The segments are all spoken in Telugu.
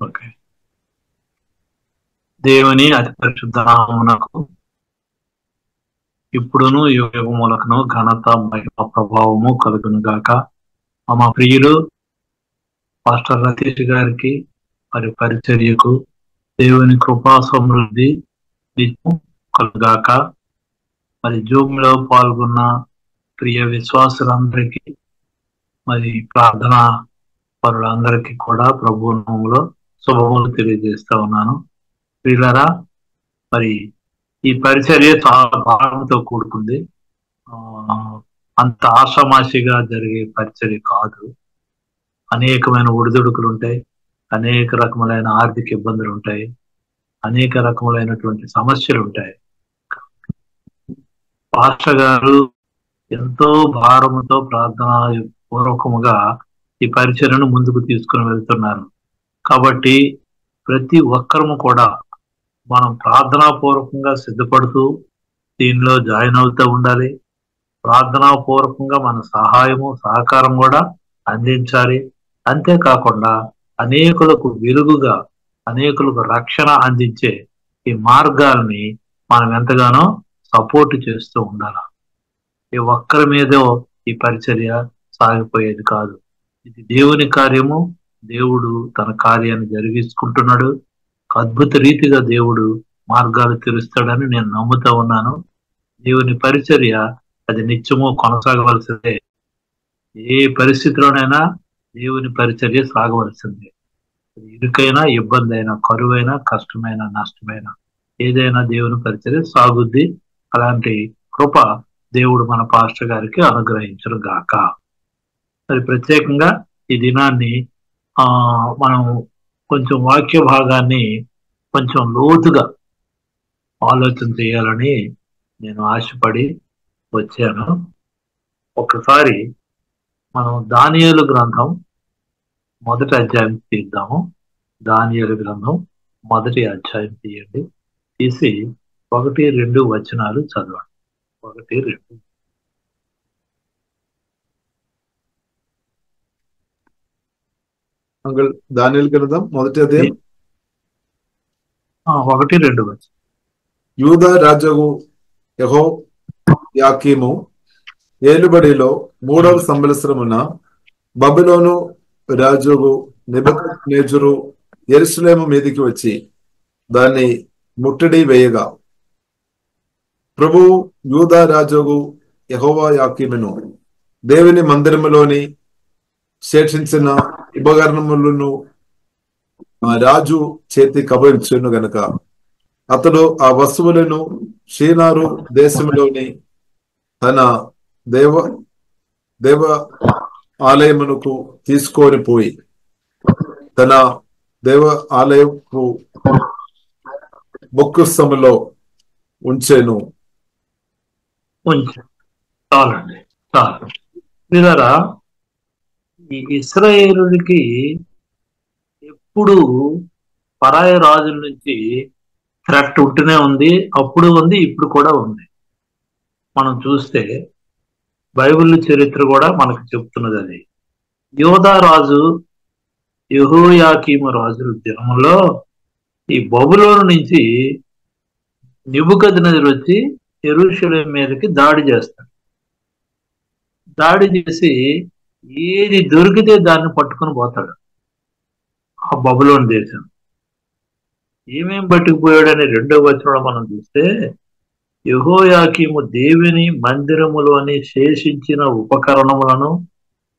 ఓకే. దేవుని అతి పరిశుద్ధ నామమునకు ఇప్పుడును యుగములకును ఘనత మహిమ ప్రభావము కలుగును గాక. మా ప్రియులు పాస్టర్ రతీష్ గారికి మరి పరిచర్యకు దేవుని కృపా సమృద్ధి నిత్యం కలుగాక. మరి జూమ్ లో పాల్గొన్న ప్రియ విశ్వాసులందరికీ మరి ప్రార్థన పరులందరికీ కూడా ప్రభు నామములో శుభములు తెలియజేస్తా ఉన్నాను. ప్రియులారా, మరి ఈ పరిచర్య చాలా భారంతో కూడుకుంది. అంత ఆషామాషిగా జరిగే పరిచర్య కాదు. అనేకమైన ఒడిదుడుకులు ఉంటాయి, అనేక రకములైన ఆర్థిక ఇబ్బందులు ఉంటాయి, అనేక రకములైనటువంటి సమస్యలు ఉంటాయి. పాస్టర్ గారు ఎంతో భారముతో ప్రార్థన పూర్వకముగా ఈ పరిచర్యను ముందుకు తీసుకుని వెళ్తున్నారు. కాబట్టి ప్రతి ఒక్కరము కూడా మనం ప్రార్థనా పూర్వకంగా సిద్ధపడుతూ దీనిలో జాయిన్ అవుతూ ఉండాలి. ప్రార్థనా పూర్వకంగా మన సహాయము సహకారం కూడా అందించాలి. అంతేకాకుండా అనేకులకు వెలుగుగా, అనేకులకు రక్షణ అందించే ఈ మార్గాల్ని మనం ఎంతగానో సపోర్ట్ చేస్తూ ఉండాలి. ఈ ఒక్కరి మీదో ఈ పరిచర్య సాగిపోయేది కాదు. ఇది దేవుని కార్యము. దేవుడు తన కార్యాన్ని జరిగించుకుంటున్నాడు. అద్భుత రీతిగా దేవుడు మార్గాలు తెరుస్తాడని నేను నమ్ముతా ఉన్నాను. దేవుని పరిచర్య అది నిత్యము కొనసాగవలసిందే. ఏ పరిస్థితిలోనైనా దేవుని పరిచర్య సాగవలసిందే. ఇరుకైనా, ఇబ్బంది అయినా, కరువైనా, కష్టమైన, నష్టమైన, ఏదైనా దేవుని పరిచర్య సాగుద్ది. అలాంటి కృప దేవుడు మన పాస్టర్ గారికి అనుగ్రహించును గాక. మరి ప్రత్యేకంగా ఈ దినాన్ని మనం కొంచెం వాక్య భాగాన్ని కొంచెం లోతుగా ఆలోచన చేయాలని నేను ఆశపడి వచ్చాను. ఒకసారి మనం దానియేలు గ్రంథం మొదటి అధ్యాయం తీద్దాము. దానియేలు గ్రంథం మొదటి అధ్యాయం తీయండి. తీసి 1-2 వచనాలు చదవండి. 1-2. దానియేలు గ్రంథం మొదటి అధ్యాయం 1-2 వచనం. యూదా రాజు యెహోయాకీము ఏలుబడిలో 3వ సంవత్సరమున బబులోను రాజు నెబుకద్నెజరు యెరూషలేము మీదికి వచ్చి దాన్ని ముట్టడి వేయగా, ప్రభువు యూదా రాజు యెహోయాకీమును దేవుని మందిరములోని శేషించిన ఉపకరణములను రాజు చేతికి అప్పగించెను గనుక అతడు ఆ వస్తువులను షీనారు దేశంలోని తన దేవ ఆలయమునకు తీసుకొని పోయి తన దేవ ఆలయపు బొక్కసములో ఉంచెను. చాలండి, చాలు. మీదరా ఈ ఇశ్రాయేలునికి ఎప్పుడు పరాయ రాజుల నుంచి థ్రెట్ ఉంటూనే ఉంది. అప్పుడు ఉంది, ఇప్పుడు కూడా ఉంది. మనం చూస్తే బైబిల్ చరిత్ర కూడా మనకు చెప్తున్నది అది. యోధా రాజు యెహోయాకీము రాజుల దినంలో ఈ బబులోను నుంచి నెబుకద్నెజరు వచ్చి యెరూషలేము మీదకి దాడి చేస్తాడు. దాడి చేసి ఏది దొరికితే దాన్ని పట్టుకొని పోతాడు. ఆ బబులోను దేశం ఏమేం పట్టుకుపోయాడని 2వ వచనంలో మనం చూస్తే, యెహోయాకీము దేవుని మందిరములోని శేషించిన ఉపకరణములను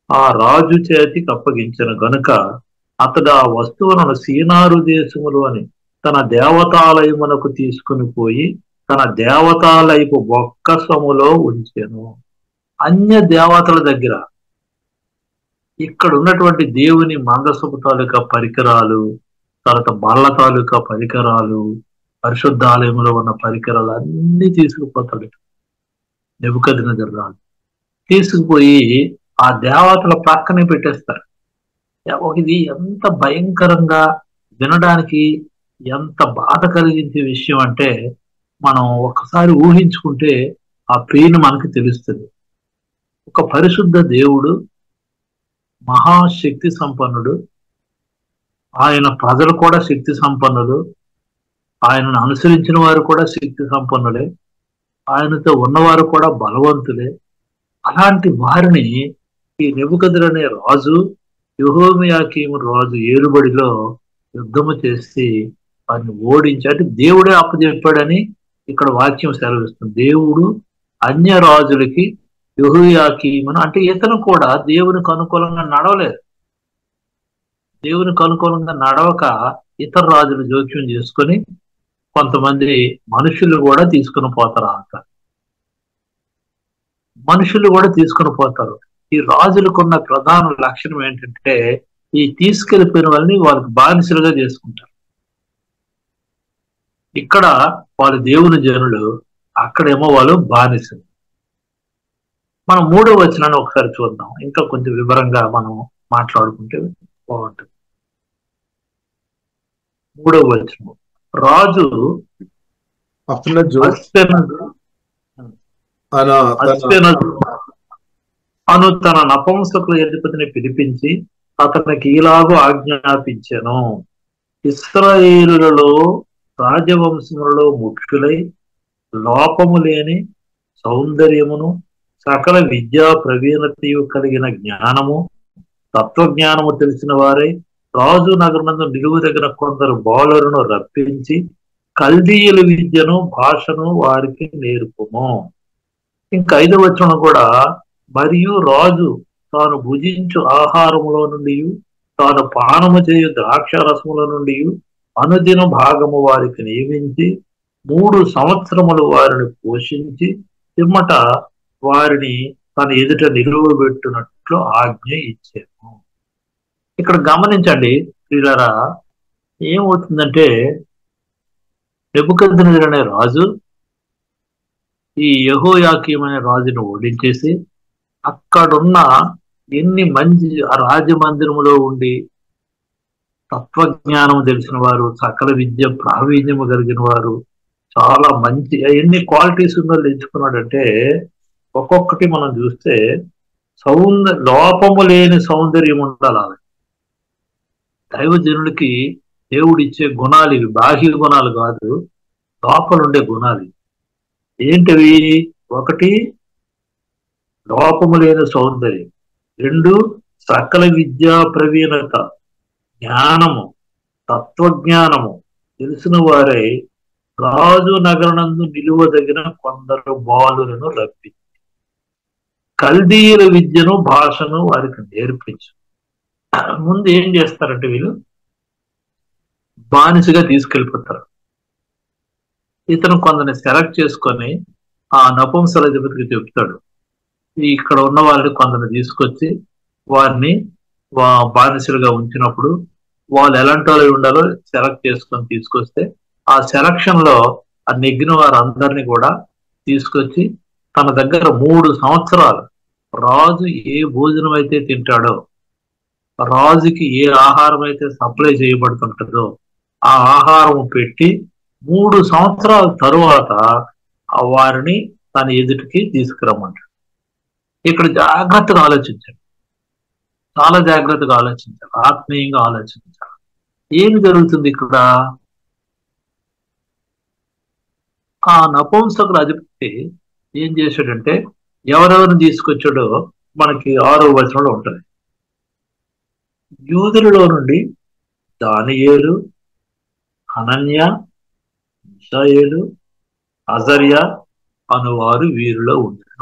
ఆ రాజు చేతికి అప్పగించిన గనుక అతడు ఆ వస్తువులను సీనారు దేశములోని తన దేవతాలయమునకు తీసుకుని పోయి తన దేవతాలయపు బొక్కసములో ఉంచెను. అన్య దేవతల దగ్గర ఇక్కడ ఉన్నటువంటి దేవుని మందసపు తాలూకా పరికరాలు, తర్వాత బల్ల తాలూకా పరికరాలు, పరిశుద్ధాలయంలో ఉన్న పరికరాలు అన్ని తీసుకుపోతాడు నెబుకద్నెజరు రాజు. తీసుకుపోయి ఆ దేవతల పక్కనే పెట్టేస్తారు. ఇది ఎంత భయంకరంగా, వినడానికి ఎంత బాధ కలిగించే విషయం అంటే మనం ఒకసారి ఊహించుకుంటే ఆ పెయిన్ మనకు తెలుస్తుంది. ఒక పరిశుద్ధ దేవుడు, మహాశక్తి సంపన్నుడు, ఆయన ప్రజలు కూడా శక్తి సంపన్నులు, ఆయనను అనుసరించిన వారు కూడా శక్తి సంపన్నులే, ఆయనతో ఉన్నవారు కూడా బలవంతులే. అలాంటి వారిని ఈ నెబుకద్నెజరు అనే రాజు యెహోయాకీము రాజు ఏలుబడిలో యుద్ధము చేసి వారిని ఓడించి, అంటే దేవుడే అప్పచెప్పాడని ఇక్కడ వాక్యం సెలవిస్తుంది. దేవుడు అన్య రాజులకి యెహోయాకీమును, అంటే ఇతను కూడా దేవునికి అనుకూలంగా నడవలేదు. దేవునికి అనుకూలంగా నడవక ఇతర రాజులు జోక్యం చేసుకొని కొంతమంది మనుషులు కూడా తీసుకుని పోతారు. మనుషులు కూడా తీసుకుని పోతారు. ఈ రాజులకున్న ప్రధాన లక్షణం ఏంటంటే ఈ తీసుకెళ్లిపోయిన వాళ్ళని వాళ్ళకి బానిసలుగా చేసుకుంటారు. ఇక్కడ వాళ్ళు దేవుని జనులు, అక్కడేమో వాళ్ళు బానిసలు. మనం 3వ వచనాన్ని ఒకసారి చూద్దాం, ఇంకా కొంచెం వివరంగా మనం మాట్లాడుకుంటే బాగుంటుంది. 3వ వచనం, రాజు అస్పెనజు అను తన నపుంసకుల అధిపతిని పిలిపించి అతనికి ఇలాగూ ఆజ్ఞాపించెను. ఇశ్రాయేలులలో రాజవంశములలో ముఖ్యులై లోపము లేని సౌందర్యమును సకల విద్యా ప్రవీణతయు కలిగిన జ్ఞానము తత్వజ్ఞానము తెలిసిన వారై రాజు నగరనందు నిలువుదగిన కొందరు బాలులను రప్పించి కల్దీయుల విద్యను భాషను వారికి నేర్పుము. ఇంకా 5వ వచనం కూడా, మరియు రాజు తాను భుజించు ఆహారములో నుండి తాను పానము చేయు ద్రాక్షారసముల నుండి అనుదిన భాగము వారికి నియమించి 3 సంవత్సరములు వారిని పోషించి పిమ్మట వారిని తన ఎదుట నిలువబెట్టినట్లు ఆజ్ఞ ఇచ్చాను. ఇక్కడ గమనించండి ప్రియులారా, ఏమవుతుందంటే నెబుకద్నెజరు అనే రాజు ఈ యెహోయాకీము అనే రాజును ఓడించేసి అక్కడున్న ఎన్ని మంచి రాజమందిరములో ఉండి తత్వజ్ఞానం తెలిసిన వారు, సకల విద్య ప్రావీణ్యము కలిగిన వారు, చాలా మంచి ఎన్ని క్వాలిటీస్ ఉన్న వాళ్ళు ఎంచుకున్నాడంటే ఒక్కొక్కటి మనం చూస్తే లోపము లేని సౌందర్యం ఉండాలి. దైవజనులకి దేవుడిచ్చే గుణాలు ఇవి, బాహ్య గుణాలు కాదు, లోపలుండే గుణాలు. ఏంటివి? 1 లోపము లేని సౌందర్యం, 2 సకల విద్యా ప్రవీణత, జ్ఞానము తత్వజ్ఞానము తెలిసిన వారై రాజు నగరనందు నిలువదగిన కొందరు బాలులను రప్పించి కల్దీయుల విద్యను భాషను వారికి నేర్పించు. ముందు ఏం చేస్తారంటే వీళ్ళు బానిసగా తీసుకెళ్ళిపోతారు. ఇతను కొందరిని సెలెక్ట్ చేసుకొని ఆ నపుంసకులధిపతికి చెప్తాడు, ఇక్కడ ఉన్న వాళ్ళని కొందరిని తీసుకొచ్చి వారిని బానిసలుగా ఉంచినప్పుడు వాళ్ళు ఎలాంటి వాళ్ళు ఉండాలో సెలెక్ట్ చేసుకొని తీసుకొస్తే ఆ సెలక్షన్ లో ఆ నెగ్గిన వారందరినీ కూడా తీసుకొచ్చి తన దగ్గర 3 సంవత్సరాలు రాజు ఏ భోజనం అయితే తింటాడో, రాజుకి ఏ ఆహారం అయితే సప్లై చేయబడుతుంటుందో ఆ ఆహారం పెట్టి 3 సంవత్సరాల తరువాత వారిని తన ఎదుటికి తీసుకురమ్మంటాడు. ఇక్కడ జాగ్రత్తగా ఆలోచించండి, చాలా జాగ్రత్తగా ఆలోచించాలి, ఆత్మీయంగా ఆలోచించాలి. ఏమి జరుగుతుంది ఇక్కడ? ఆ నపుంసకుల అధిపతి ఏం చేశాడంటే ఎవరెవరిని తీసుకొచ్చాడో మనకి 6వ వచనంలో ఉంటుంది. యూదులలో నుండి దానియేలు, హనన్య, మిషాయేలు, అజర్యా అనువారు వీరిలో ఉన్నారు.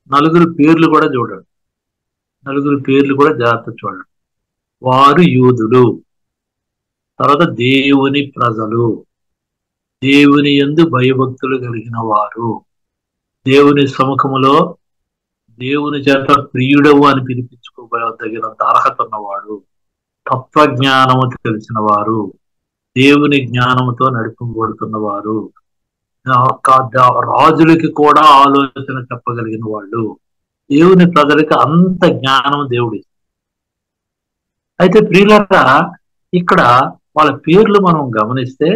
నలుగురు పేర్లు కూడా చూడండి, నలుగురు పేర్లు కూడా జాగ్రత్త చూడండి. వారు యూదులు, తర్వాత దేవుని ప్రజలు, దేవుని యందు భయభక్తులు కలిగిన వారు, దేవుని సముఖములో దేవుని చేత ప్రియుడవు అని పిలిపించుకోదగినంత అర్హత ఉన్నవాడు, తత్వజ్ఞానము తెలిసిన వారు, దేవుని జ్ఞానముతో నడిపింపబడుతున్నవారు, రాజులకి కూడా ఆలోచన చెప్పగలిగిన వాళ్ళు, దేవుని ప్రజలకి అంత జ్ఞానం దేవుడి. అయితే ప్రియులారా, ఇక్కడ వాళ్ళ పేర్లు మనం గమనిస్తే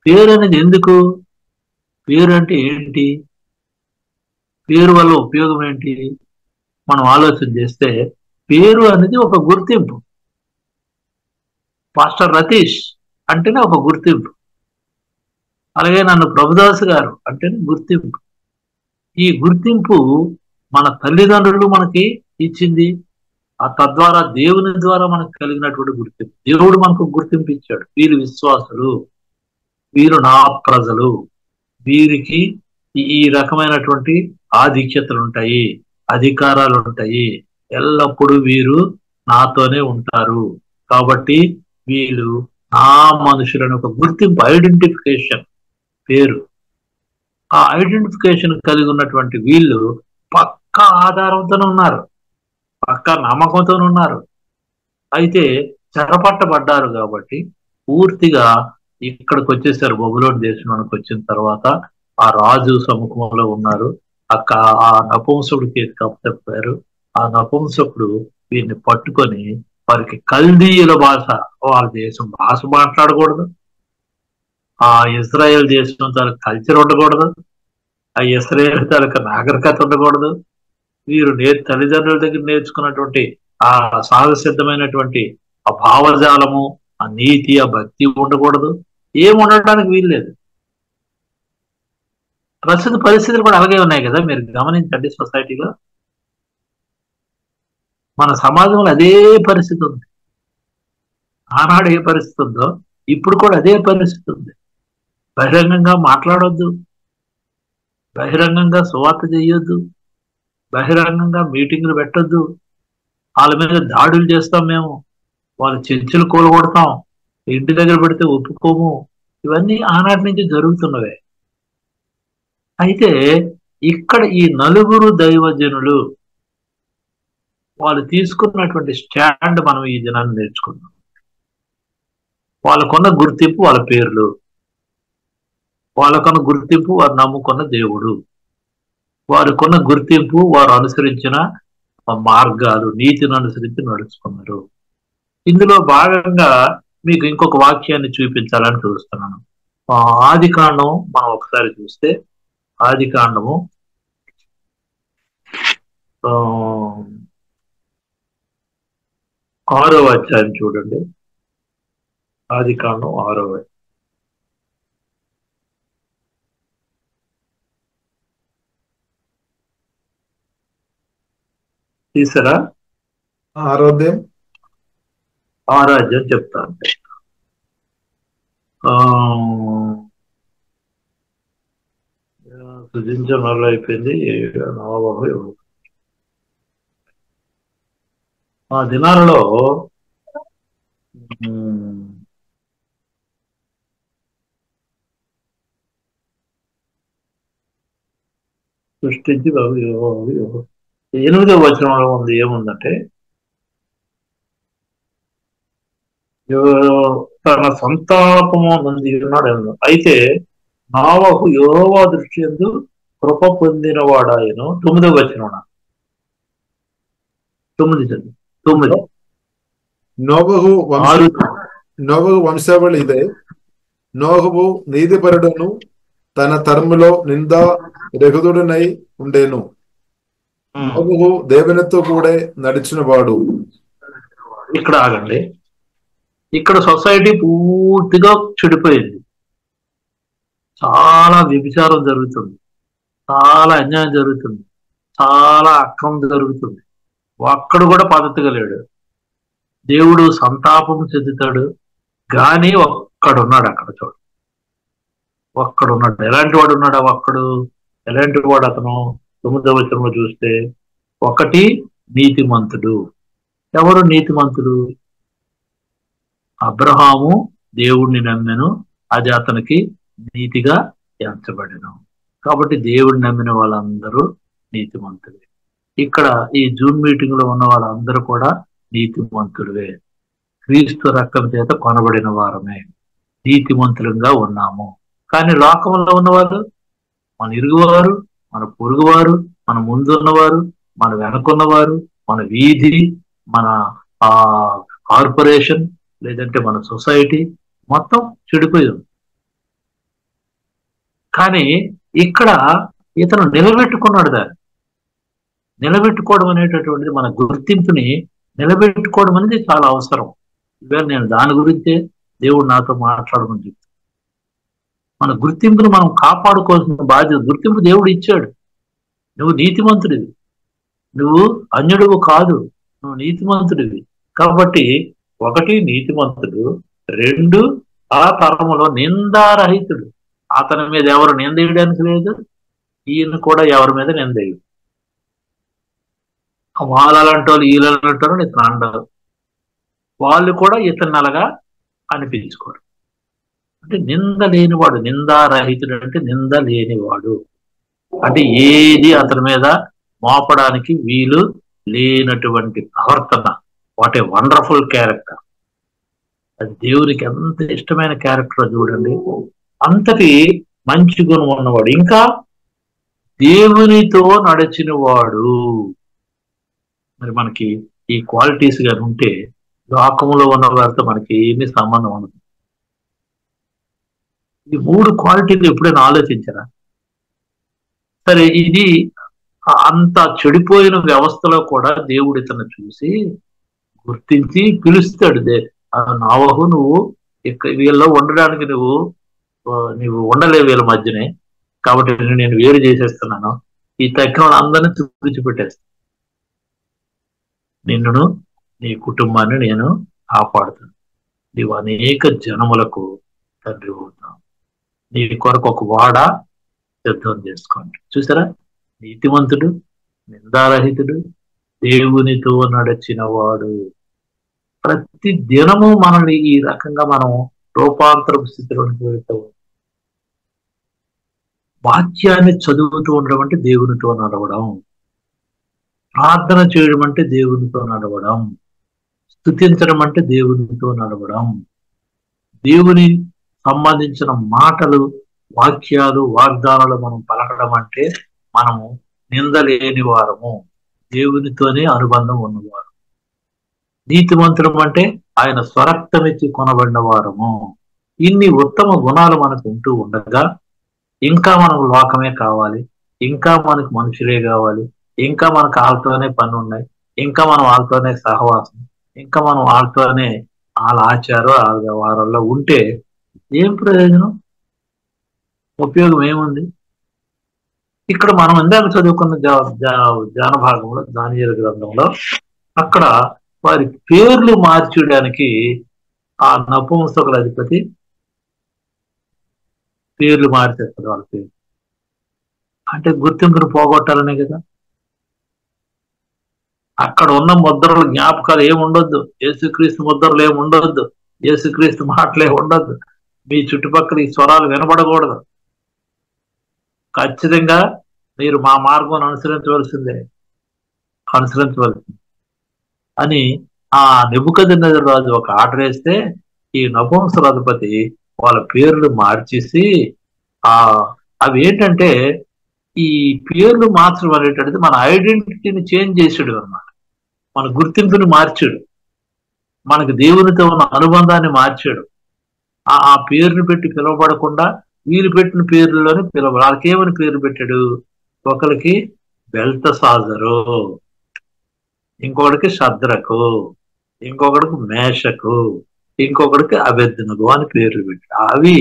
పేరు అనేది ఎందుకు? పేరు అంటే ఏంటి? పేరు వల్ల ఉపయోగం ఏంటి? మనం ఆలోచన చేస్తే పేరు అనేది ఒక గుర్తింపు. పాస్టర్ రతీష్ అంటేనే ఒక గుర్తింపు. అలాగే నన్ను ప్రభుదాస్ గారు అంటేనే గుర్తింపు. ఈ గుర్తింపు మన తల్లిదండ్రులు మనకి ఇచ్చింది. తద్వారా దేవుని ద్వారా మనకు కలిగినటువంటి గుర్తింపు. దేవుడు మనకు గుర్తింపు ఇచ్చాడు. వీరు విశ్వాసులు, వీరు నా ప్రజలు, వీరికి ఈ రకమైనటువంటి ఆధిక్యతలు ఉంటాయి, అధికారాలు ఉంటాయి, ఎల్లప్పుడూ వీరు నాతోనే ఉంటారు. కాబట్టి వీళ్ళు నా మనుషులను ఒక గుర్తింపు, ఐడెంటిఫికేషన్ పేరు. ఆ ఐడెంటిఫికేషన్ కలిగి ఉన్నటువంటి వీళ్ళు పక్కా ఆధారంతోనే ఉన్నారు, పక్కా నమ్మకంతో ఉన్నారు. అయితే చెరపట్టబడ్డారు కాబట్టి పూర్తిగా ఇక్కడికి వచ్చేసారు. బబులోని దేశంలోకి వచ్చిన తర్వాత ఆ రాజు సముఖంలో ఉన్నారు. ఆ నపుంసకుడికి కప్పచెప్పారు. ఆ నపుంసకుడు వీరిని పట్టుకొని వారికి కల్దీయుల భాష, వాళ్ళ దేశం భాష మాట్లాడకూడదు, ఆ ఇజ్రాయెల్ దేశం తాలూకు కల్చర్ ఉండకూడదు, ఆ ఇజ్రాయెల్ తాలూకు నాగరికత ఉండకూడదు. వీరు తల్లిదండ్రుల దగ్గర నేర్చుకున్నటువంటి ఆ సహజ సిద్ధమైనటువంటి ఆ భావజాలము, ఆ నీతి, ఆ భక్తి ఉండకూడదు. ఏం ఉండడానికి వీల్లేదు. ప్రస్తుత పరిస్థితులు కూడా అలాగే ఉన్నాయి కదా, మీరు గమనించండి. సొసైటీలో మన సమాజంలో అదే పరిస్థితి ఉంది. ఆనాడు ఏ పరిస్థితి ఉందో ఇప్పుడు కూడా అదే పరిస్థితి ఉంది. బహిరంగంగా మాట్లాడొద్దు, బహిరంగంగా సువార్త చేయొద్దు, బహిరంగంగా మీటింగులు పెట్టొద్దు, వాళ్ళ మీద దాడులు చేస్తాం మేము, వాళ్ళ చర్చలు కూలగొడతాం, ఇంటి దగ్గర పెడితే ఒప్పుకోము. ఇవన్నీ ఆనాటి నుంచి జరుగుతున్నవే. అయితే ఇక్కడ ఈ నలుగురు దైవజనులు వాళ్ళు తీసుకున్నటువంటి స్టాండ్ మనం ఈ దినాన్ని నేర్చుకున్నాం. వాళ్ళకున్న గుర్తింపు వాళ్ళ పేర్లు, వాళ్ళకున్న గుర్తింపు వారు నమ్ముకున్న దేవుడు, వారికున్న గుర్తింపు వారు అనుసరించిన మార్గాలు, నీతిని అనుసరించి నడుచుకున్నారు. ఇందులో భాగంగా మీకు ఇంకొక వాక్యాన్ని చూపించాలని చూస్తున్నాను. ఆదికాండం మనం ఒకసారి చూస్తే, ఆదికాండము 6వ అధ్యాయం చూడండి. ఆదికాండం 6వ తీసారా? 6వ అధ్యాయం 6వ అధ్యాయం చెప్తాను. సృజించడం అయిపోయింది. ఆ దినాలలో సృష్టించి 8వ వచనంలో ఉంది. ఏముందంటే, తన సంతాపము నుండి ఉన్నాడు. అయితే నోవహు యెహోవా దృష్టి యందు కృప పొందినవాడాయను. 9వ వచనం 9 నోవహు వంశావళి ఇదే. నోవహు నీతిపరుడును తన తరములో నిందా రహితుడనై ఉండేను. నోవహు దేవునితో కూడా నడిచిన వాడు. ఇక్కడ ఆగండి. ఇక్కడ సొసైటీ పూర్తిగా చెడిపోయింది. చాలా వ్యభిచారం జరుగుతుంది, చాలా అన్యాయం జరుగుతుంది, చాలా అక్రమం జరుగుతుంది. ఒక్కడు కూడా పద్ధతిగా లేడు. దేవుడు సంతాపం చెందుతాడు, కానీ ఒక్కడున్నాడు అక్కడ. చూడు, ఒక్కడున్నాడు. ఎలాంటి వాడు ఉన్నాడు? ఒక్కడు ఎలాంటి వాడు? అతను 9వ వచనంలో చూస్తే, ఒకటి నీతిమంతుడు. ఎవరు నీతిమంతుడు? అబ్రహాము దేవుణ్ణి నమ్మెను, అది అతనికి నీతిగా ఎంచబడెను. కాబట్టి దేవుడిని నమ్మిన వాళ్ళందరూ నీతిమంతులే. ఇక్కడ ఈ జూమ్ మీటింగ్ లో ఉన్న వాళ్ళందరూ కూడా నీతిమంతులే. క్రీస్తు రక్తం చేత కొనబడిన వారమే, నీతిమంతులంగా ఉన్నాము. కానీ లోకంలో ఉన్నవారు, మన ఇరుగువారు, మన పొరుగువారు, మన ముందున్నవారు, మన వెనకున్నవారు, మన వీధి, మన కార్పొరేషన్, లేదంటే మన సొసైటీ మొత్తం చెడిపోయి ఉంది. కానీ ఇక్కడ ఇతను నిలబెట్టుకున్నాడు. దాన్ని నిలబెట్టుకోవడం అనేటటువంటిది, మన గుర్తింపుని నిలబెట్టుకోవడం అనేది చాలా అవసరం. ఇవాళ నేను దాని గురించే దేవుడు నాతో మాట్లాడమని చెప్తాను. మన గుర్తింపును మనం కాపాడుకోవాల్సిన బాధ్యత. గుర్తింపు దేవుడు ఇచ్చాడు. నువ్వు నీతిమంతుడివి, నువ్వు అన్యుడువు కాదు, నువ్వు నీతిమంతుడివి. కాబట్టి ఒకటి నీతిమంతుడు, రెండు ఆ తరములో నిందారహితుడు. అతని మీద ఎవరు నిందేయడానికి లేదు, ఈయన కూడా ఎవరి మీద నిందేయడు. వాళ్ళంటి వాళ్ళు వీళ్ళంటారు, ఇతను అంటారు, వాళ్ళు కూడా ఇతన్ని అలాగా అనిపించుకోరు. అంటే నింద లేనివాడు, నిందారహితుడు అంటే నింద లేనివాడు, అంటే ఏది అతని మీద మోపడానికి వీలు లేనటువంటి ప్రవర్తన. What a wonderful character. అది దేవునికి ఎంత ఇష్టమైన క్యారెక్టర్ చూడండి. అంతటి మంచి గుణం ఉన్నవాడు, ఇంకా దేవునితో నడిచిన వాడు. మరి మనకి ఈ క్వాలిటీస్ గాని ఉంటే లోకంలో ఉన్న వారితో మనకి ఏమీ సంబంధం ఉండదు. ఈ మూడు క్వాలిటీలు ఎప్పుడైనా ఆలోచించారా? సరే, ఇది అంత చెడిపోయిన వ్యవస్థలో కూడా దేవుడు ఇతను చూసి గుర్తించి పిలుస్తాడు. నోవహు, నువ్వు వీళ్ళలో ఉండడానికి నువ్వు ఉండలేవు వీళ్ళ మధ్యనే, కాబట్టి నేను వేరు చేసేస్తున్నాను. ఈ తక్కిన అందరినీ తుడిచిపెట్టేస్తాను, నిన్నును నీ కుటుంబాన్ని నేను కాపాడుతాను. నీవు అనేక జనములకు తండ్రి అవుతావు. నీ కొరకు ఒక వాడ సిద్ధం చేసుకోండి. చూసారా, నీతిమంతుడు, నిందారహితుడు, దేవునితో నడిచిన వాడు. ప్రతి దినము మనల్ని ఈ రకంగా మనం రూపాంతరపు స్థితిలోకి వెళ్తాం. వాక్యాన్ని చదువుతూ ఉండడం అంటే దేవునితో నడవడం, ప్రార్థన చేయడం అంటే దేవునితో నడవడం, స్తుతించడం అంటే దేవునితో నడవడం, దేవుని సంబంధించిన మాటలు, వాక్యాలు, వాగ్దానాలు మనం పలకడం అంటే మనము నిందలేని వారము, దేవునితోనే అనుబంధం ఉన్నవారు. నీతిమంతులం అంటే ఆయన స్వరక్తమిచ్చి కొనబడిన వారము. ఇన్ని ఉత్తమ గుణాలు మనకు ఉంటూ ఉండగా ఇంకా మనకు లోకమే కావాలి, ఇంకా మనకు మనుషులే కావాలి, ఇంకా మనకు వాళ్ళతోనే పని ఉన్నాయి, ఇంకా మనం వాళ్ళతోనే సహవాసం, ఇంకా మనం వాళ్ళతోనే వాళ్ళ ఆచారం వాళ్ళ వారంలో ఉంటే ఏం ప్రయోజనం, ఉపయోగం ఏముంది? ఇక్కడ మనం ఇందాక చదువుకున్న జ్ఞాన భాగంలో, దానియేలు గ్రంథంలో, అక్కడ వారి పేర్లు మార్చడానికి ఆ నపుంసకుల అధిపతి పేర్లు మార్చేస్తారు. వాళ్ళ పేరు అంటే గుర్తింపును పోగొట్టాలనే కదా. అక్కడ ఉన్న ముద్రలు, జ్ఞాపకాలు ఏముండొద్దు, యేసుక్రీస్తు ముద్రలు ఏముండొద్దు, యేసుక్రీస్తు మాటలే ఉండొద్దు, మీ చుట్టుపక్కల ఈ స్వరాలు వినబడకూడదు. ఖచ్చితంగా మీరు మా మార్గం అనుసరించవలసిందే అని ఆ నెబుకద్నెజరు రాజు ఒక ఆర్డర్ వేస్తే ఈ నపుంసకుల అధిపతి వాళ్ళ పేర్లు మార్చేసి అవి ఏంటంటే, ఈ పేర్లు మార్చడం అనేటువంటిది మన ఐడెంటిటీని చేంజ్ చేసాడు అన్నమాట. మన గుర్తింపుని మార్చాడు, మనకు దేవునితో ఉన్న అనుబంధాన్ని మార్చాడు. ఆ పేరుని పెట్టి పిలువబడకుండా వీళ్ళు పెట్టిన పేర్లలోనే వాళ్ళకి ఏమని పేరు పెట్టాడు? ఒకరికి బెల్తషాజరు, ఇంకొకడికి శద్రకు, ఇంకొకడికి మేషకు, ఇంకొకడికి అబేద్నెగో అని పేర్లు పెట్టాడు. అవి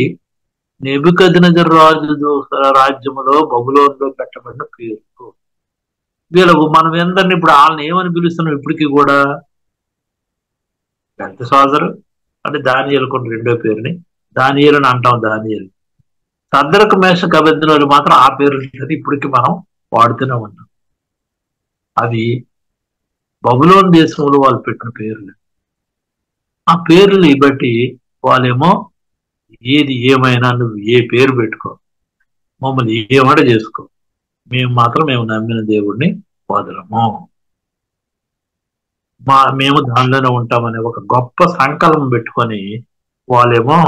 నెబుకద్నెజరు రాజు రాజ్యములో బబులోనులో పెట్టబడిన పేర్లు. వీళ్ళకు మనం ఎందరిని ఇప్పుడు వాళ్ళని ఏమని పిలుస్తున్నాం ఇప్పటికీ కూడా? బెల్తషాజరు అంటే దానియేలుకు రెండో పేరుని దానియేలు అని అంటాం. దానియేలు, శద్రకు, మేషకు, అబేద్నెగోలు మాత్రం ఆ పేర్లు ఇప్పటికీ మనం వాడుతూనే ఉన్నాం. అవి బబులోను దేశంలో వాళ్ళు పెట్టిన పేర్లు. ఆ పేర్లని బట్టి వాళ్ళేమో ఏది ఏమైనా నువ్వు ఏ పేరు పెట్టుకో, మమ్మల్ని ఏమాట చేసుకో, మేము నమ్మిన దేవుడిని వదలము, మేము దానిలోనే ఉంటామనే ఒక గొప్ప సంకల్పం పెట్టుకొని వాళ్ళేమో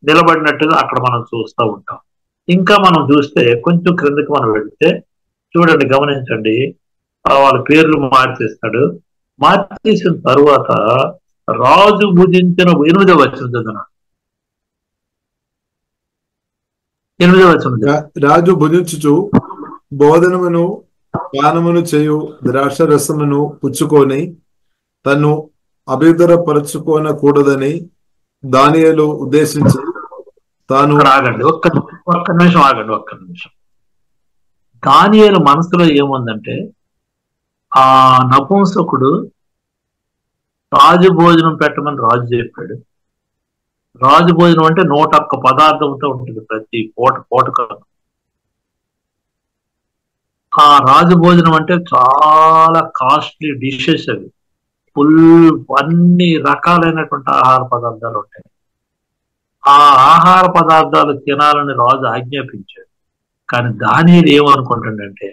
నిలబడినట్టుగా అక్కడ మనం చూస్తూ ఉంటాం. ఇంకా మనం చూస్తే కొంచెం క్రిందకి మనం వెళితే చూడండి, గమనించండి, వాళ్ళ పేర్లు మార్చేస్తాడు. మార్చేసిన తరువాత రాజు భుజించిన 8వ వచనం చదువుతున్నాడు. 8వ వచనం, రాజు భుజించుచు బోధనమును పానమును చేయు ద్రాక్ష రసమును పుచ్చుకొని తను అభ్యంతరపరచుకోనకూడదని దానియేలు ఉద్దేశించి తాను ఇక్కడ ఆగండి, ఒక్క నిమిషం ఆగండి, ఒక్క నిమిషం. దానియేలు మనసులో ఏముందంటే, ఆ నపుంసకుడు రాజు భోజనం పెట్టమని రాజు చెప్పాడు. రాజు భోజనం అంటే 101 పదార్థంతో ఉంటుంది ప్రతి పూటకు. ఆ రాజు భోజనం అంటే చాలా కాస్ట్లీ డిషెస్ అవి, ఫుల్ అన్ని రకాలైనటువంటి ఆహార పదార్థాలు ఉంటాయి. ఆ ఆహార పదార్థాలు తినాలని రాజు ఆజ్ఞాపించాడు. కానీ దానియేలు ఏమనుకుంటుండంటే,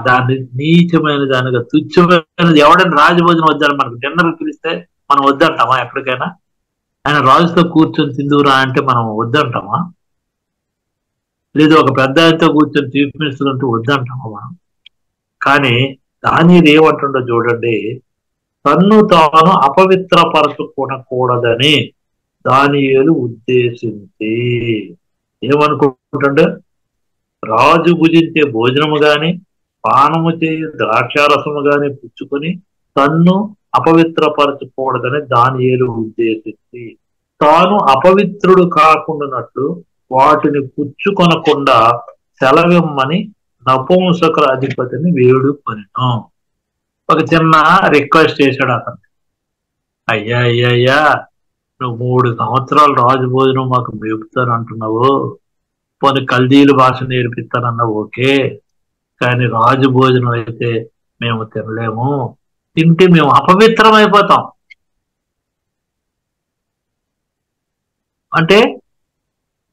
దాన్ని నీచమైన దానిగా, తుచ్చమైనది. ఎవడైనా రాజభోజనం వద్దని మనకు డిన్నర్ పిలిస్తే మనం వద్దంటామా? ఎక్కడికైనా ఆయన రాజుతో కూర్చొని తిందువురా అంటే మనం వద్దంటామా? లేదు ఒక పెద్ద ఆయనతో కూర్చొని చీఫ్ మినిస్టర్ అంటూ వద్దంటామా మనం? కానీ దానియేలు ఏమంటుండో చూడండి, తన్ను తాను అపవిత్రపరచుకోనకూడదని దానియేలు ఉద్దేశించి ఏమనుకుంటుండే, రాజు భుజించే భోజనము గాని పానము చేయు ద్రాక్షారసము గాని పుచ్చుకొని తన్ను అపవిత్రపరచకూడదని దానియేలు ఉద్దేశించి తాను అపవిత్రుడు కాకుండానట్లు వాటిని పుచ్చుకొనకుండా సెలవిమ్మని నపుంసకుల అధిపతిని వేడుకొనెను. ఒక చిన్న రిక్వెస్ట్ చేశాడు అతను. అయ్యా నువ్వు 3 సంవత్సరాలు రాజు భోజనం మాకు మేపుతాను అంటున్నావు, పోనీ కల్దీలు భాష నేర్పిస్తానన్నావు, ఓకే, కానీ రాజు భోజనం అయితే మేము తినలేము, తింటే మేము అపవిత్రం అయిపోతాం. అంటే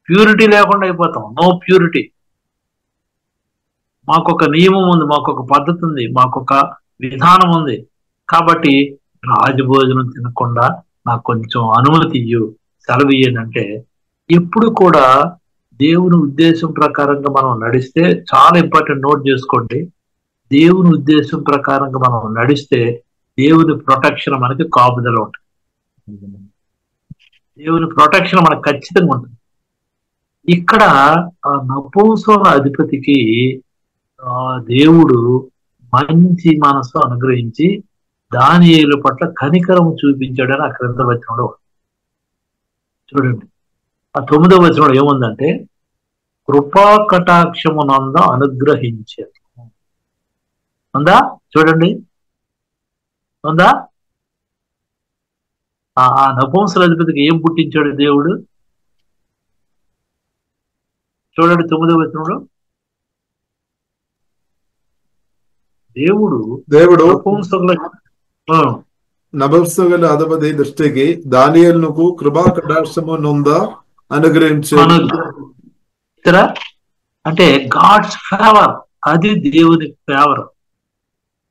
ప్యూరిటీ లేకుండా అయిపోతాం, నో ప్యూరిటీ. మాకొక నియమం ఉంది, మాకొక పద్ధతి ఉంది, మాకొక విధానం ఉంది. కాబట్టి రాజు భోజనం తినకుండా నాకు కొంచెం అనుమతి ఇయ్యు, సెలవు ఇయ్యండి అంటే, ఎప్పుడు కూడా దేవుని ఉద్దేశం ప్రకారంగా మనం నడిస్తే, చాలా ఇంపార్టెంట్, నోట్ చేసుకోండి, దేవుని ఉద్దేశం ప్రకారంగా మనం నడిస్తే దేవుని ప్రొటెక్షన్ మనకి కాపుదల ఉంటుంది. దేవుని ప్రొటెక్షన్ మనకు ఖచ్చితంగా ఉంటుంది. ఇక్కడ ఆ నపుంసకుల అధిపతికి దేవుడు మంచి మనసు అనుగ్రహించి దానియేలు పట్ల కనికరము చూపించాడని ఆ క్రింద వచనంలో చూడండి. ఆ 9వ వచనంలో ఏముందంటే, కృపా కటాక్షమునంద అనుగ్రహించాడు. ఉందా? చూడండి, ఉందా? ఆ నపుంసకుల అధిపతికి ఏం పుట్టించాడు దేవుడు? చూడండి 9వ వచనంలో, దేవుడు నపుంసకుల అధిపతి దృష్టికి దానియేలునకు కృపా కటాక్షము నొంద అనుగ్రహించాడు. అంటే గాడ్స్ ఫేవర్, అది దేవుని ఫేవర్.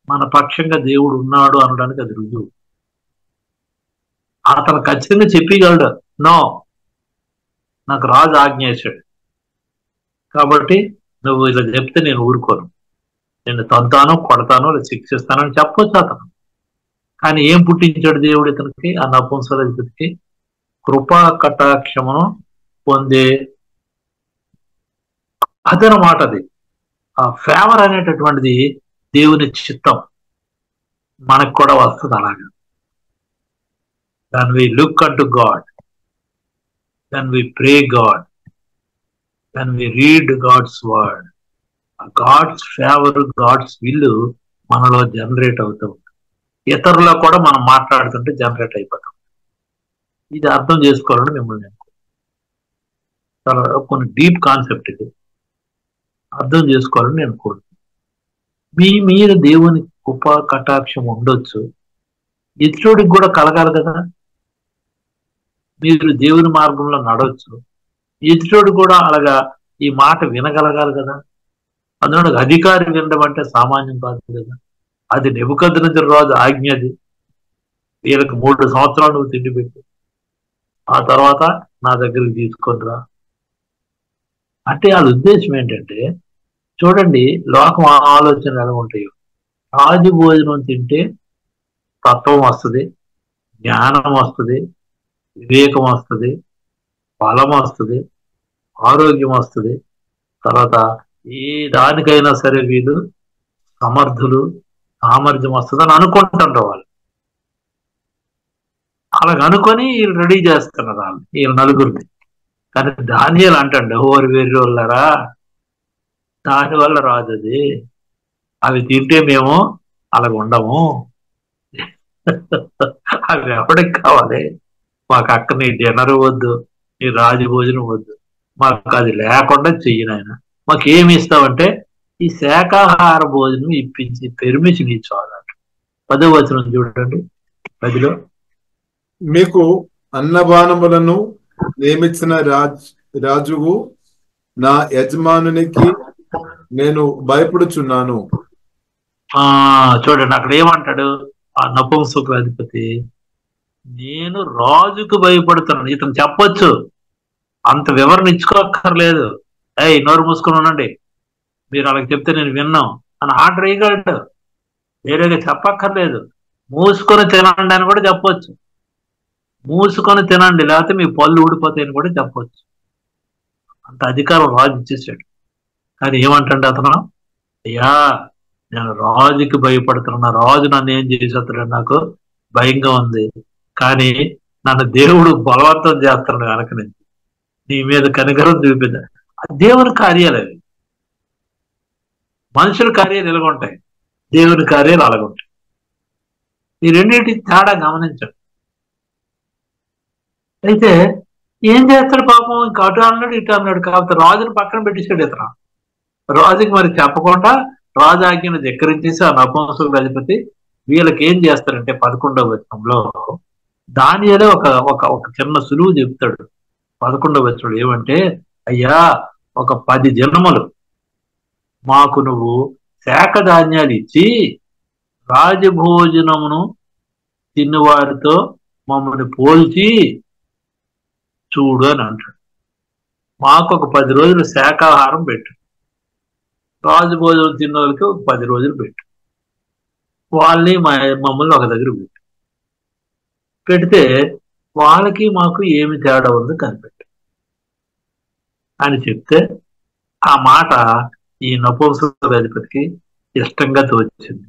మన పక్షంగా దేవుడు ఉన్నాడు అనడానికి అది రుజువు. అతను ఖచ్చితంగా చెప్పగలడు, నో, నాకు రాజు ఆజ్ఞేశాడు కాబట్టి నువ్వు ఇలా చెప్తే నేను ఊరుకోను, నేను తంతాను, కొడతాను, శిక్షిస్తానని చెప్పొచ్చు అతను. కానీ ఏం పుట్టించాడు దేవుడు ఇతనికి? ఆ నపుంసకుల అధిపతికి కృపా కటాక్షమును పొందే అదనమాట. అది ఆ ఫేవర్ అనేటటువంటిది దేవుని చిత్తం, మనకు కూడా వస్తుంది అలాగా. When we look unto God, when we pray God, when we read God's word, God's favor, God's will మనలో జనరేట్ అవుతూ ఉంటుంది. ఇతరులో కూడా మనం మాట్లాడుతుంటే జనరేట్ అయిపోతాం. ఇది అర్థం చేసుకోవాలని మిమ్మల్ని చాలా కొన్ని డీప్ కాన్సెప్ట్, ఇది అర్థం చేసుకోవాలని నేను కోరుతున్నాను. మీ మీద దేవుని కృప కటాక్షం ఉండొచ్చు, ఇతరుడికి కూడా కలగాలి కదా. మీరు దేవుని మార్గంలో నడవచ్చు, ఎదుటోడు కూడా అలాగా ఈ మాట వినగలగాలి కదా. అందులో అధికారి వినడం అంటే సామాన్యం కాదు కదా. అది నెబుకద్నెజరు రాజు ఆజ్ఞ. అది వీళ్ళకి 3 సంవత్సరాలు నువ్వు తిండి పెట్టు, ఆ తర్వాత నా దగ్గరికి తీసుకొని రా అంటే వాళ్ళ ఉద్దేశం ఏంటంటే, చూడండి లోకం ఆలోచనలు ఎలా ఉంటాయో. రాజు భోజనం తింటే తత్వం వస్తుంది, జ్ఞానం వస్తుంది, వివేకం వస్తుంది, బలం వస్తుంది, ఆరోగ్యం వస్తుంది, తర్వాత ఏ దానికైనా సరే వీళ్ళు సమర్థులు, సామర్థ్యం వస్తుంది అని అనుకుంటుంటారు వాళ్ళు. అలాగ అనుకొని వీళ్ళు రెడీ చేస్తున్నారు వాళ్ళు, వీళ్ళు నలుగురిని. కానీ దానియేలు అంటాడు, ఓరి వెర్రి వాళ్ళరా, దాని వల్ల రాదు అది, అవి తింటే మేము అలాగ ఉండము. అవి ఎవరికి కావాలి? మాకు అక్క నీ డిన్నర్ వద్దు, నీ రాజు భోజనం వద్దు, మాకు అది లేకుండా చెయ్యి నాయన. మాకు ఏమి ఇస్తావంటే ఈ శాకాహార భోజనం ఇప్పించి పెర్మిషన్ ఇచ్చాడు. 10వ వచనం చూడండి, 10లో. మీకు అన్నపానములను నియమించిన రాజువు నా యజమానునికి నేను భయపడుచున్నాను. చూడండి అక్కడ ఏమంటాడు ఆ నపుంసకులాధిపతి, నేను రాజుకు భయపడుతున్నాను. ఇతను చెప్పొచ్చు, అంత వివరణ ఇచ్చుకోక్కర్లేదు. నోరు మూసుకొని ఉండండి, మీరు అలాగ చెప్తే నేను విన్నాం అని ఆర్డర్ వేయగలడు. వేరేగా చెప్పక్కర్లేదు. మూసుకొని తినండి అని కూడా చెప్పొచ్చు. మూసుకొని తినండి లేకపోతే మీ పళ్ళు ఊడిపోతాయని కూడా చెప్పొచ్చు. అంత అధికారం రాజు ఇచ్చేసాడు. కానీ ఏమంటాడు అతను, అయ్యా నేను రాజుకి భయపడుతున్నా, రాజు నన్ను ఏం చేసేస్తాడు నాకు భయంగా ఉంది, కానీ నన్ను దేవుడు బలవంతం చేస్తున్నాడు వెనక నుంచి, నీ మీద కనికరం చూపింది. దేవుని కార్యాలు అవి. మనుషుల కార్యాలు ఎలాగుంటాయి, దేవుని కార్యాలు అలాగుంటాయి. ఈ రెండింటి తేడా గమనించండి. అయితే ఏం చేస్తాడు పాపం, ఇంకా అటు అన్నాడు ఇటు అన్నాడు, కాబట్టి రాజును పక్కన పెట్టేశాడు ఇతను. రాజుకి మరి చెప్పకుండా రాజాజ్ఞను ధిక్కరించేసి ఆ నపుంసకుల అధిపతి వీళ్ళకి ఏం చేస్తారంటే 11వ వచనంలో దానియేలు ఒక చిన్న సులువు చెప్తాడు. 11వ వచనంలో ఏమంటే, అయ్యా ఒక 10 దినములు మాకు నువ్వు శాఖ ధాన్యాలు ఇచ్చి రాజభోజనమును తిన్నవారితో మమ్మల్ని పోల్చి చూడు అని అంటాడు. మాకు ఒక 10 రోజులు శాకాహారం పెట్టు, రాజు భోజనం తిన్న వాళ్ళకి ఒక 10 రోజులు పెట్టు, వాళ్ళని మమ్మల్ని ఒక దగ్గర పెడితే వాళ్ళకి మాకు ఏమి తేడా ఉందో కనిపెట్టు అని చెప్తే ఆ మాట ఈ నపుంసకుల అధిపతికి ఇష్టంగా తోచింది.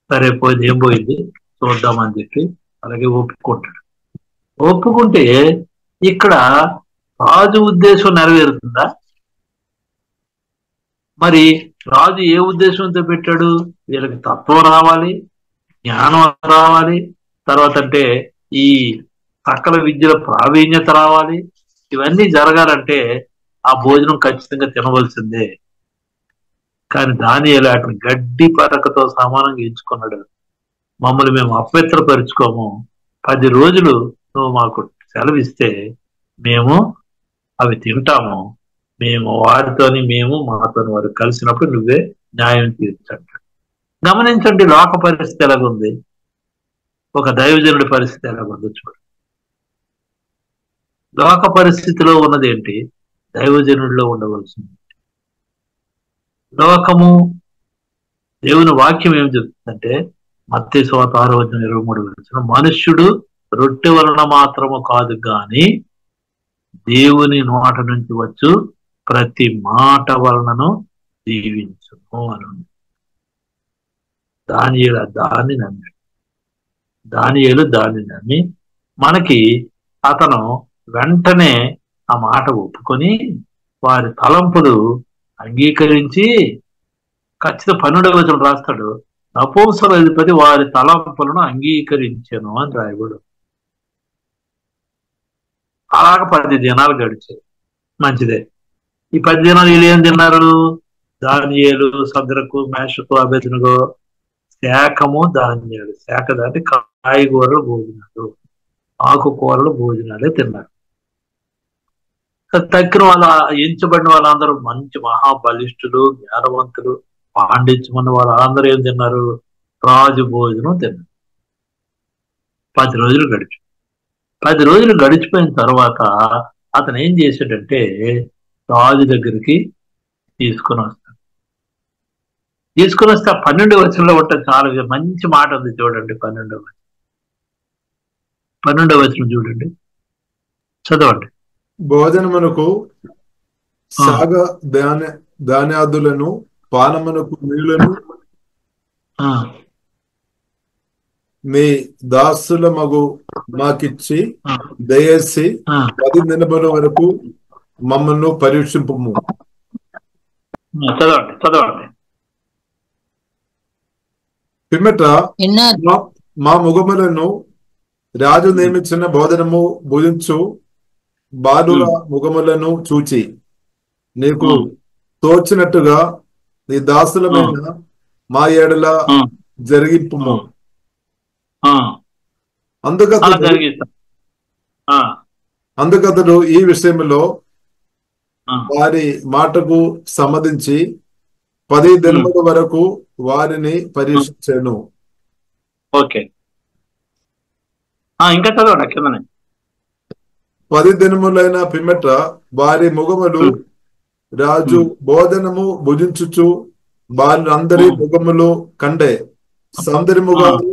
సరే పోయింది, ఏం పోయింది చూద్దామని చెప్పి అలాగే ఒప్పుకుంటాడు. ఒప్పుకుంటే ఇక్కడ రాజు ఉద్దేశం నెరవేరుతుందా? మరి రాజు ఏ ఉద్దేశంతో పెట్టాడు? వీళ్ళకి తత్వం రావాలి, జ్ఞానం రావాలి, తర్వాత అంటే ఈ సకల విద్యల ప్రావీణ్యత రావాలి. ఇవన్నీ జరగాలంటే ఆ భోజనం ఖచ్చితంగా తినవలసిందే. కానీ దానియేలు వాటిని గడ్డి పరకతో సమానంగా ఎంచుకున్నాడు. మమ్మల్ని మేము అపవిత్రపరుచుకోము, 10 రోజులు నువ్వు మాకు సెలవిస్తే మేము అవి తింటాము, మేము వారితోని మేము మాతోని వారు కలిసినప్పుడు నువ్వే న్యాయం తీర్చండి. గమనించండి లోక పరిస్థితి ఎలాగుంది, ఒక దైవజనుడి పరిస్థితి ఎలాగుందో చూడండి. లోక పరిస్థితిలో ఉన్నది ఏంటి, దైవజనుడిలో ఉండవలసింది. లోకము దేవుని వాక్యం ఏం చెప్తుందంటే మత్తయి సువార్త 6:23 మనుష్యుడు రొట్టె వలన మాత్రము కాదు గాని దేవుని నోట నుంచి వచ్చు ప్రతి మాట వలనను దీవించును అని. దానియేలు దాన్ని నమ్మి మనకి అతను వెంటనే ఆ మాట ఒప్పుకొని వారి తలంపులు అంగీకరించి ఖచ్చితంగా 12వ వచనం రాస్తాడు, నపుంసకుల అధిపతి వారి తలంపులను అంగీకరించెను అని రాయబడు. అలాగ 10 దినాలు గడిచాయి. మంచిదే. ఈ 10 దినాలు వీళ్ళు ఏం తిన్నారు? దానియేలు, సద్రకు, మేషకు, అబేద్నెగో శాఖము ధాన్యాలు, శాఖ దాటి కాయగూరలు భోజనాలు, ఆకుకూరలు భోజనాలే తిన్నారు. తక్కిన వాళ్ళ ఎంచబడిన వాళ్ళందరూ మంచి మహాబలిష్ఠులు, జ్ఞానవంతులు, పాండిత్యమున్న వాళ్ళందరూ ఏం తిన్నారు? రాజు భోజనం తిన్నారు. 10 రోజులు 10 రోజులు గడిచిపోయిన తర్వాత అతను ఏం చేశాడంటే రాజు దగ్గరికి తీసుకొని వస్తాడు. తీసుకొని వస్తే 12వ వచనంలో ఉంటుంది చాలా మంచి మాట ఉంది చూడండి. 12వ వచనం చూడండి, చదవండి. భోజనమునకు సాగ ధాన్యాదులను, పానమునకు నీళ్లను, మీ దాసుల మగు మాకిచ్చి ఆ, దయచేసి ఆ, 10 దినముల వరకు మమ్మల్ని పరీక్షింపుము. చదవండి చదవండి. పిమ్మట విన్నారు. మా ముఖములను రాజు నియమించిన భోజనము భుజించు బాలుర ముఖములను చూచి నీకు తోచినట్టుగా నీ దాసులమైన మా ఏడల జరిగింపుము. అందుకతడు ఈ విషయంలో వారి మాటకు సమ్మతించి 10 దినముల వరకు వారిని పరీక్షించాను. ఓకే, ఇంకా చదవండి కిందనే. 10 దినములైన పిమ్మట వారి ముఖములు రాజు భోజనము భుజించుచు వారందరి ముఖములు కండే సౌందర్యముగాను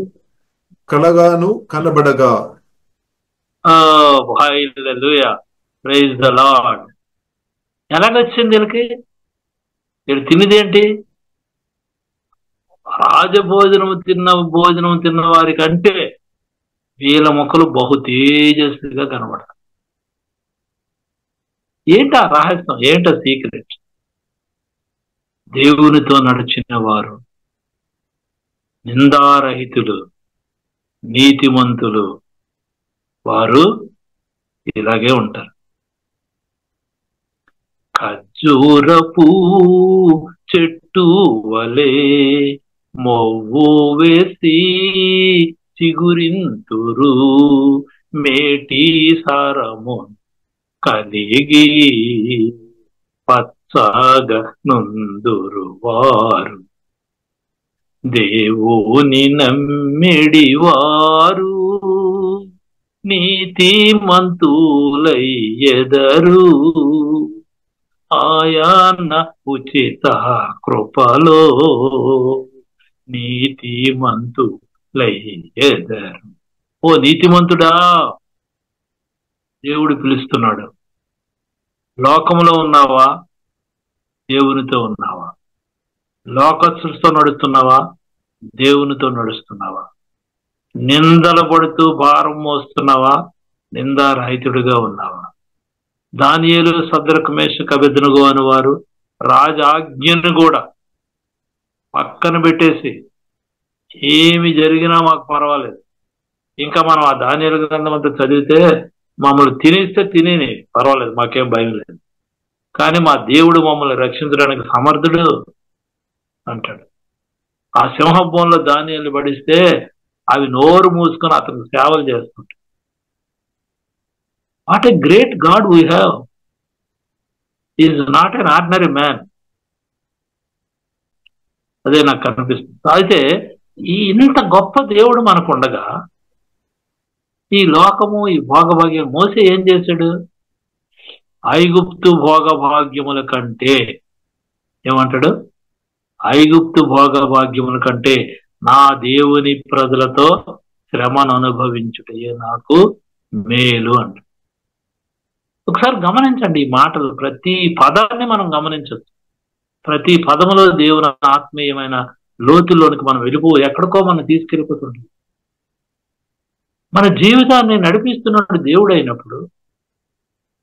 కళగాను కనబడగా. Praise the Lord. ఎలాగొచ్చింది వీళ్ళకి? వీళ్ళు తినేదేంటి? రాజభోజనం తిన్న వారి కంటే వీళ్ళ ముఖలు బహు తేజస్విగా కనబడతాయి. ఏంటా రహస్యం? ఏంటో సీక్రెట్? దేవునితో నడిచిన వారు నిందారహితులు, నీతిమంతులు, వారు ఇలాగే ఉంటారు. ఖర్జూరపు చెట్టు వలె మొవ్వు వేసి చిగురింతురు, మేటి సారము కలిగి పచ్చగా నుందురు వారు. దేవుని నమ్మిడివారు నీతిమంతులయ్యెదరు, ఆయన ఉచిత కృపలో నీతిమంతులయ్యెదరు. ఓ నీతిమంతుడా, దేవుడు పిలుస్తున్నాడు. లోకంలో ఉన్నావా? దేవునితో ఉన్నావా? లోకస్తులతో నడుస్తున్నావా? దేవునితో నడుస్తున్నావా? నిందలు పడుతూ భారం మోస్తున్నావా? నిందారహితుడిగా ఉన్నావా? దానియేలు, సద్రకు, మేషకు, అబేద్నెగో అని వారు రాజాజ్ఞను కూడా పక్కన పెట్టేసి ఏమి జరిగినా మాకు పర్వాలేదు, ఇంకా మనం ఆ దానియేలు గ్రంథం అంతా చదివితే మమ్మల్ని తినేస్తే తినేని పర్వాలేదు, మాకేం భయం లేదు, కానీ మా దేవుడు మమ్మల్ని రక్షించడానికి సమర్థుడు అంటాడు. ఆ సింహభూంలో దానియేలు పడిస్తే అవి నోరు మూసుకొని అతనికి సేవలు చేస్తుంటాయి. What a great God we have. Is not an ordinary man. అదే నాకు కనిపిస్తుంది. అయితే ఇంత గొప్ప దేవుడు మనకు ఉండగా ఈ లోకము, ఈ భోగభాగ్యం, మోసే ఏం చేశాడు? ఐగుప్తు భోగభాగ్యముల కంటే ఏమంటాడు? ఐగుప్తు భోగభాగ్యముల కంటే నా దేవుని ప్రజలతో శ్రమను అనుభవించుటే నాకు మేలు అంట. ఒకసారి గమనించండి ఈ మాటలు, ప్రతి పదాన్ని మనం గమనించవచ్చు. ప్రతి పదములో దేవుని ఆత్మీయమైన లోతుల్లోనికి మనం ఎక్కడికో మనం తీసుకెళ్ళిపోతుంది. మన జీవితాన్ని నడిపిస్తున్నాడు దేవుడు అయినప్పుడు,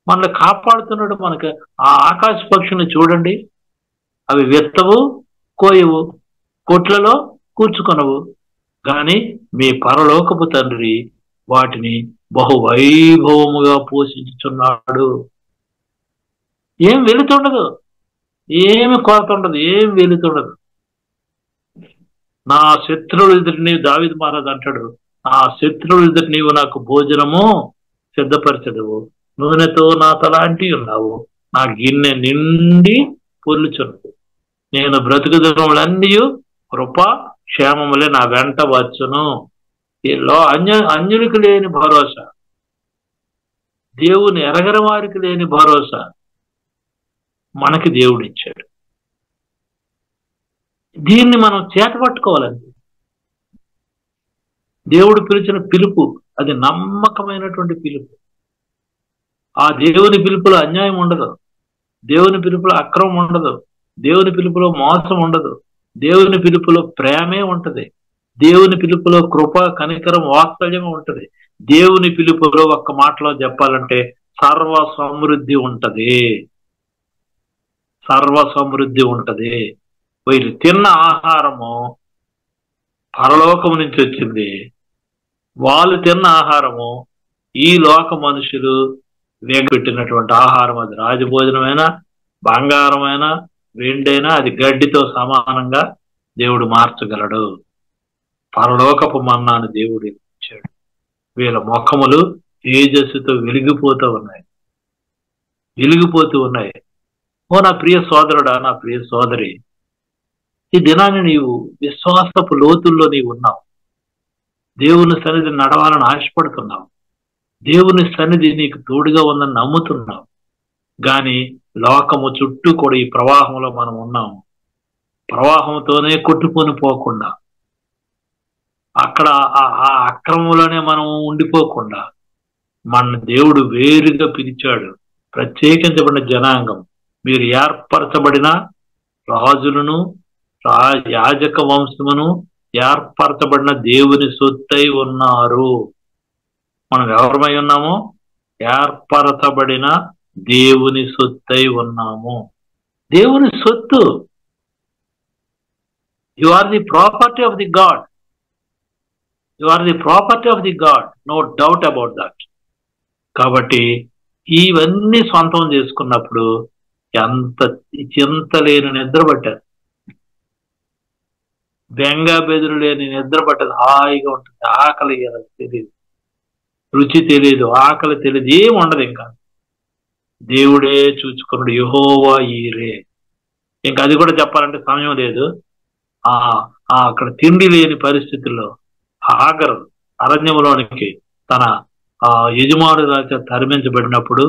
మనల్ని కాపాడుతున్నాడు. మనకు ఆ ఆకాశ పక్షుల్ని చూడండి, అవి విత్తవు, కోయవు, కొట్లలో కూర్చుకొనవు, కానీ మీ పరలోకపు తండ్రి వాటిని బహువైభవముగా పోషించుచున్నాడు. ఏం వెలుతుండదు, ఏమి కొరత ఉండదు, ఏం వెలుతుండదు. నా శత్రువులు ఎదురు నీవు, దావీదు మహారాజు అంటాడు, నా శత్రువులు ఎదురు నీవు నాకు భోజనము సిద్ధపరచదువు, నూనెతో నా తలాంటి ఉన్నావు, నా గిన్నె నిండి పొల్లుచున్నది, నేను బ్రతుకు దినములన్నీ కృప క్షేమములే నా వెంట వచ్చును. అన్యునికి లేని భరోసా, దేవుని ఎరగని వారికి లేని భరోసా మనకి దేవుడు ఇచ్చాడు. దీన్ని మనం చేతపట్టుకోవాలండి. దేవుడు పిలిచిన పిలుపు అది నమ్మకమైనటువంటి పిలుపు. ఆ దేవుని పిలుపులో అన్యాయం ఉండదు, దేవుని పిలుపులో అక్రమం ఉండదు, దేవుని పిలుపులో మోసం ఉండదు, దేవుని పిలుపులో ప్రేమే ఉంటది, దేవుని పిలుపులో కృప, కనికరం, వాత్సల్యం ఉంటది. దేవుని పిలుపులో ఒక్క మాటలో చెప్పాలంటే సర్వ సమృద్ధి ఉంటది. సర్వ సమృద్ధి ఉంటది. వీళ్ళు తిన్న ఆహారము పరలోకం నుంచి వచ్చింది. వాళ్ళు తిన్న ఆహారము ఈ లోక మనుషులు వేగపెట్టినటువంటి ఆహారం. అది రాజభోజనమైనా, బంగారమైనా, వెండైనా అది గడ్డితో సమానంగా దేవుడు మార్చగలడు. పరలోకపు మన్నాను దేవుడు ఇచ్చాడు. వీళ్ళ ముఖములు తేజస్సుతో వెలిగిపోతూ ఉన్నాయి. ఓ నా ప్రియ సోదరుడా, నా ప్రియ సోదరి, ఈ దినాన్ని నీవు విశ్వాసపు లోతుల్లో నీవు ఉన్నావు. దేవుని సన్నిధి నడవాలని ఆశపడుతున్నావు. దేవుని సన్నిధి నీకు తోడుగా ఉందని నమ్ముతున్నావు. కానీ లోకము చుట్టూ కూడా ఈ ప్రవాహంలో మనం ఉన్నాము. ప్రవాహంతోనే కొట్టుకొని పోకుండా, అక్కడ ఆ అక్రమంలోనే మనం ఉండిపోకుండా, మన దేవుడు వేరుగా పిలిచాడు. ప్రత్యేకించబడిన జనాంగం, మీరు ఏర్పరచబడిన రాజులను, యాజక వంశమును, ఏర్పరచబడిన దేవుని సొత్తై ఉన్నారు. మనం ఎవరమై ఉన్నాము? ఏర్పరచబడిన దేవుని సొత్తై ఉన్నాము. దేవుని సొత్తు. You are the property of the God. You are the property of the God, no doubt about that. కాబట్టి ఇవన్నీ సొంతం చేసుకున్నప్పుడు ఎంత చింత లేని నిద్ర పట్టారు, బెంగ బెదురు లేని నిద్ర పట్టదు. హాయిగా ఉంటుంది. ఆకలి తెలియదు, రుచి తెలియదు, ఆకలి తెలియదు, ఏం ఉండదు. ఇంకా దేవుడే చూసుకున్నాడు. యెహోవా ఈరే. ఇంకా అది కూడా చెప్పాలంటే సమయం లేదు. అక్కడ తిండి లేని పరిస్థితుల్లో హాగరు అరణ్యంలోనికి తన యజమానులతో తరిమించబడినప్పుడు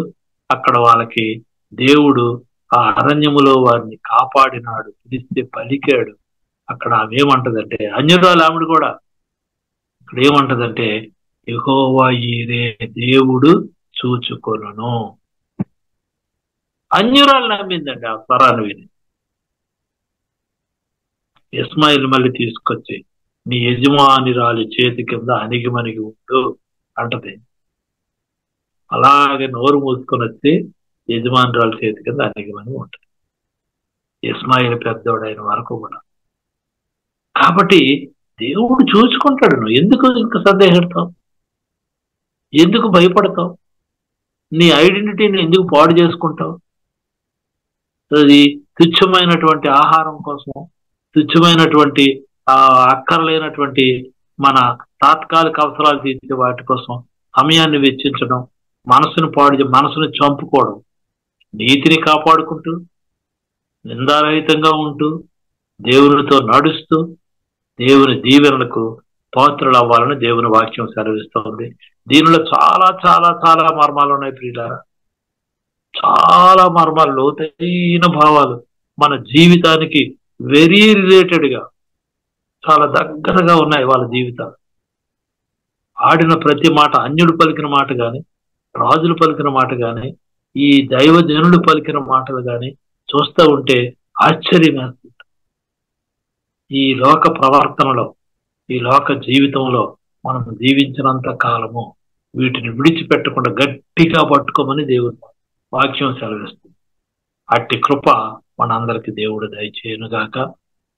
అక్కడ వాళ్ళకి దేవుడు ఆ అరణ్యములో వారిని కాపాడినాడు, పిలిస్తే పలికాడు. అక్కడ ఆమె ఏమంటదంటే, అన్యురాలు ఆవిడ కూడా ఇక్కడ ఏమంటదంటే, యెహోవా ఈరే, దేవుడు చూచుకొనును. అన్యురాలు నమ్మిందండి ఆ స్వరాన్ని విని. ఇస్మాయిల్ మళ్ళీ తీసుకొచ్చి నీ యజమానిరాలి చేతి కింద అణిగిమణిగి ఉండు అంటది. అలాగే నోరు మూసుకొని వచ్చి యజమానిరాలి చేతి కింద అణిగిమణి ఉంటుంది. ఇస్మాయిల్ పెద్దోడైన వరకు కూడా. కాబట్టి దేవుడు చూసుకుంటాడు. నువ్వు ఎందుకు ఇంకా సందేహిస్తావు? ఎందుకు భయపడతావు? నీ ఐడెంటిటీని ఎందుకు పాడు చేసుకుంటావు? అది తుచ్చమైనటువంటి ఆహారం కోసం, తుచ్చమైనటువంటి అక్కర్లేనటువంటి మన తాత్కాలిక అవసరాలు తీర్చే వాటి కోసం సమయాన్ని వెచ్చించడం, మనసును మనసును చంపుకోవడం, నీతిని కాపాడుకుంటూ, నిందారహితంగా ఉంటూ, దేవునితో నడుస్తూ, దేవుని దీవెనలకు పాత్రలు అవ్వాలని దేవుని వాక్యం సెలవిస్తోంది. దీనిలో చాలా చాలా చాలా మర్మాలు ఉన్నాయి ప్రియులారా. చాలా మర్మాలు, లోతైన భావాలు మన జీవితానికి వెరీ రిలేటెడ్ గా చాలా దగ్గరగా ఉన్నాయి వాళ్ళ జీవితాలు. ఆడిన ప్రతి మాట, అన్యుడు పలికిన మాట గాని, రాజులు పలికిన మాట గాని, ఈ దైవజనుడు పలికిన మాటలు గాని చూస్తూ ఉంటే ఆశ్చర్యం వేస్తుంది. ఈ లోక ప్రవర్తనలో, ఈ లోక జీవితంలో మనం జీవించినంత కాలము వీటిని విడిచిపెట్టకుండా గట్టిగా పట్టుకోమని దేవుడు వాక్యం సెలవిస్తుంది. అట్టి కృప మనందరికి దేవుడు దయచేయునుగాక.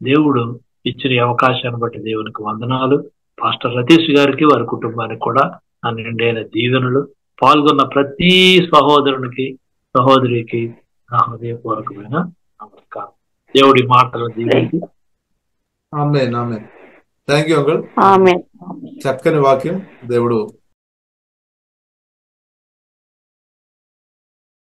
దేవుడు ఇచ్చిన అవకాశాన్ని బట్టి దేవునికి వందనాలు. పాస్టర్ రతీష్ గారికి, వారి కుటుంబానికి కూడా నా నిండైన దీవెనలు. పాల్గొన్న ప్రతి సహోదరునికి, సహోదరికి నా హృదయపూర్వకమైన నమస్కారం. దేవుడి మాటలు దీవించి. Amen, amen. Thank you uncle. చక్కని వాక్యం దేవుడు